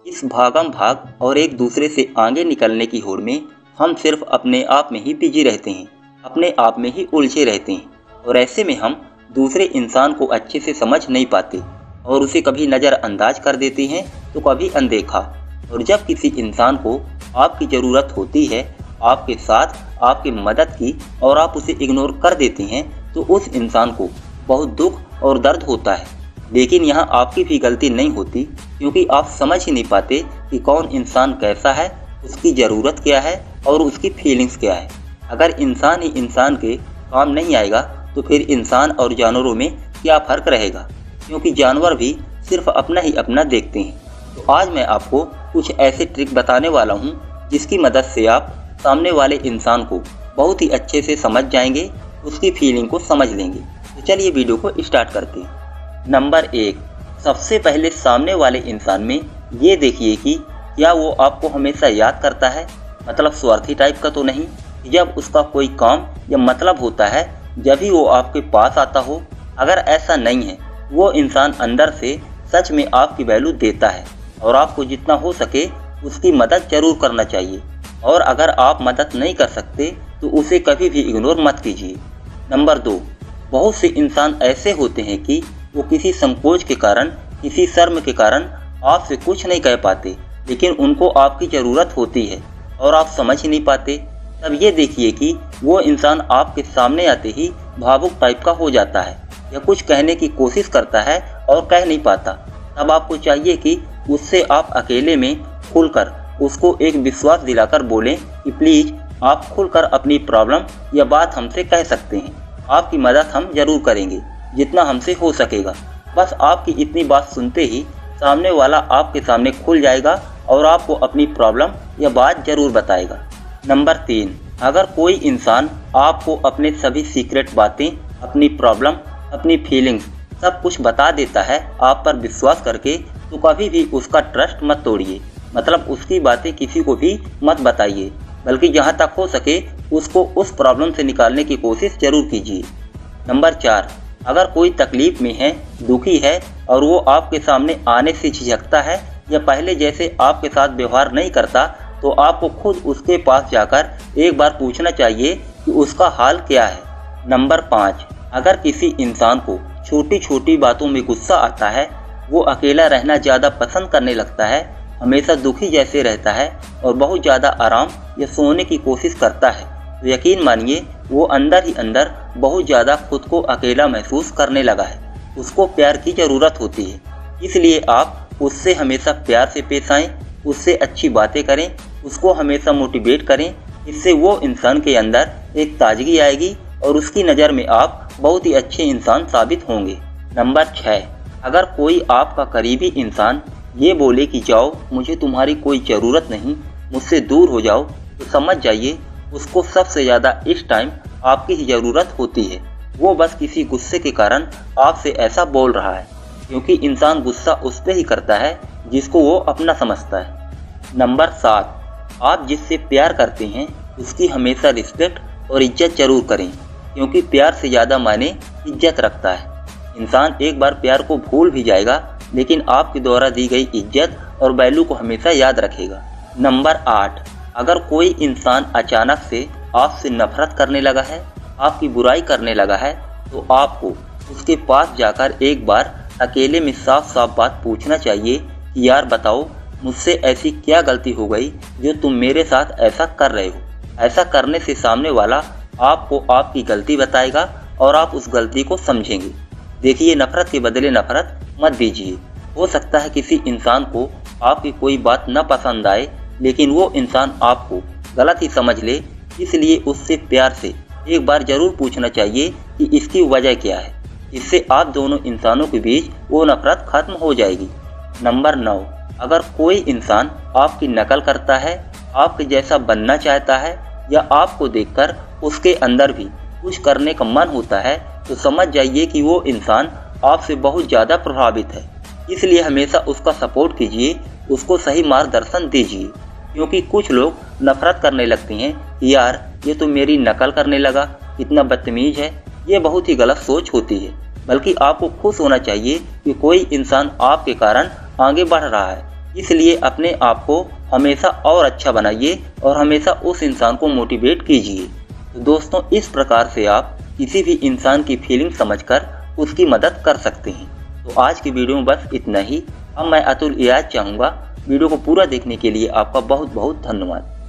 इस भागम भाग और एक दूसरे से आगे निकलने की होड़ में हम सिर्फ अपने आप में ही बिजी रहते हैं, अपने आप में ही उलझे रहते हैं और ऐसे में हम दूसरे इंसान को अच्छे से समझ नहीं पाते और उसे कभी नज़रअंदाज कर देते हैं तो कभी अनदेखा। और जब किसी इंसान को आपकी ज़रूरत होती है, आपके साथ आपकी मदद की, और आप उसे इग्नोर कर देते हैं तो उस इंसान को बहुत दुख और दर्द होता है। लेकिन यहाँ आपकी भी गलती नहीं होती, क्योंकि आप समझ ही नहीं पाते कि कौन इंसान कैसा है, उसकी ज़रूरत क्या है और उसकी फीलिंग्स क्या है। अगर इंसान ही इंसान के काम नहीं आएगा तो फिर इंसान और जानवरों में क्या फ़र्क रहेगा, क्योंकि जानवर भी सिर्फ अपना ही अपना देखते हैं। तो आज मैं आपको कुछ ऐसे ट्रिक बताने वाला हूँ जिसकी मदद से आप सामने वाले इंसान को बहुत ही अच्छे से समझ जाएंगे, उसकी फीलिंग को समझ लेंगे। तो चलिए वीडियो को स्टार्ट करते हैं। नंबर 1, सबसे पहले सामने वाले इंसान में ये देखिए कि क्या वो आपको हमेशा याद करता है, मतलब स्वार्थी टाइप का तो नहीं। जब उसका कोई काम या मतलब होता है जब ही वो आपके पास आता हो। अगर ऐसा नहीं है, वो इंसान अंदर से सच में आपकी वैल्यू देता है और आपको जितना हो सके उसकी मदद जरूर करना चाहिए। और अगर आप मदद नहीं कर सकते तो उसे कभी भी इग्नोर मत कीजिए। नंबर 2, बहुत से इंसान ऐसे होते हैं कि वो किसी संकोच के कारण, किसी शर्म के कारण आपसे कुछ नहीं कह पाते, लेकिन उनको आपकी ज़रूरत होती है और आप समझ ही नहीं पाते। तब ये देखिए कि वो इंसान आपके सामने आते ही भावुक टाइप का हो जाता है या कुछ कहने की कोशिश करता है और कह नहीं पाता। तब आपको चाहिए कि उससे आप अकेले में खुलकर उसको एक विश्वास दिलाकर बोलें कि प्लीज़ आप खुलकर अपनी प्रॉब्लम या बात हमसे कह सकते हैं, आपकी मदद हम ज़रूर करेंगे जितना हमसे हो सकेगा। बस आपकी इतनी बात सुनते ही सामने वाला आपके सामने खुल जाएगा और आपको अपनी प्रॉब्लम या बात ज़रूर बताएगा। नंबर 3, अगर कोई इंसान आपको अपने सभी सीक्रेट बातें, अपनी प्रॉब्लम, अपनी फीलिंग्स सब कुछ बता देता है आप पर विश्वास करके, तो कभी भी उसका ट्रस्ट मत तोड़िए। मतलब उसकी बातें किसी को भी मत बताइए, बल्कि जहाँ तक हो सके उसको उस प्रॉब्लम से निकालने की कोशिश ज़रूर कीजिए। नंबर 4, अगर कोई तकलीफ़ में है, दुखी है और वो आपके सामने आने से झिझकता है या पहले जैसे आपके साथ व्यवहार नहीं करता, तो आपको खुद उसके पास जाकर एक बार पूछना चाहिए कि उसका हाल क्या है। नंबर 5, अगर किसी इंसान को छोटी छोटी बातों में गुस्सा आता है, वो अकेला रहना ज़्यादा पसंद करने लगता है, हमेशा दुखी जैसे रहता है और बहुत ज़्यादा आराम या सोने की कोशिश करता है, तो यकीन मानिए वो अंदर ही अंदर बहुत ज़्यादा खुद को अकेला महसूस करने लगा है। उसको प्यार की ज़रूरत होती है, इसलिए आप उससे हमेशा प्यार से पेश आएँ, उससे अच्छी बातें करें, उसको हमेशा मोटिवेट करें। इससे वो इंसान के अंदर एक ताजगी आएगी और उसकी नज़र में आप बहुत ही अच्छे इंसान साबित होंगे। नंबर 6, अगर कोई आपका करीबी इंसान ये बोले कि जाओ, मुझे तुम्हारी कोई ज़रूरत नहीं, मुझसे दूर हो जाओ, तो समझ जाइए उसको सबसे ज़्यादा इस टाइम आपकी ही ज़रूरत होती है। वो बस किसी गुस्से के कारण आपसे ऐसा बोल रहा है, क्योंकि इंसान गुस्सा उस पर ही करता है जिसको वो अपना समझता है। नंबर 7, आप जिससे प्यार करते हैं उसकी हमेशा रिस्पेक्ट और इज्जत जरूर करें, क्योंकि प्यार से ज़्यादा मायने इज्जत रखता है। इंसान एक बार प्यार को भूल भी जाएगा, लेकिन आपके द्वारा दी गई इज्जत और वैल्यू को हमेशा याद रखेगा। नंबर 8, अगर कोई इंसान अचानक से आपसे नफरत करने लगा है, आपकी बुराई करने लगा है, तो आपको उसके पास जाकर एक बार अकेले में साफ साफ बात पूछना चाहिए कि यार बताओ, मुझसे ऐसी क्या गलती हो गई जो तुम मेरे साथ ऐसा कर रहे हो। ऐसा करने से सामने वाला आपको आपकी गलती बताएगा और आप उस गलती को समझेंगे। देखिए, नफरत के बदले नफरत मत दीजिए। हो सकता है किसी इंसान को आपकी कोई बात न पसंद आए, लेकिन वो इंसान आपको गलत ही समझ ले, इसलिए उससे प्यार से एक बार ज़रूर पूछना चाहिए कि इसकी वजह क्या है। इससे आप दोनों इंसानों के बीच वो नफरत खत्म हो जाएगी। नंबर 9, अगर कोई इंसान आपकी नकल करता है, आपके जैसा बनना चाहता है या आपको देखकर उसके अंदर भी कुछ करने का मन होता है, तो समझ जाइए कि वो इंसान आपसे बहुत ज़्यादा प्रभावित है। इसलिए हमेशा उसका सपोर्ट कीजिए, उसको सही मार्गदर्शन दीजिए, क्योंकि कुछ लोग नफरत करने लगते हैं कि यार ये तो मेरी नकल करने लगा, कितना बदतमीज़ है। ये बहुत ही गलत सोच होती है, बल्कि आपको खुश होना चाहिए कि कोई इंसान आपके कारण आगे बढ़ रहा है, इसलिए अपने आप को हमेशा और अच्छा बनाइए और हमेशा उस इंसान को मोटिवेट कीजिए। तो दोस्तों, इस प्रकार से आप किसी भी इंसान की फीलिंग समझकर उसकी मदद कर सकते हैं। तो आज की वीडियो में बस इतना ही। अब मैं अतुल इजाज़त चाहूँगा। वीडियो को पूरा देखने के लिए आपका बहुत बहुत धन्यवाद।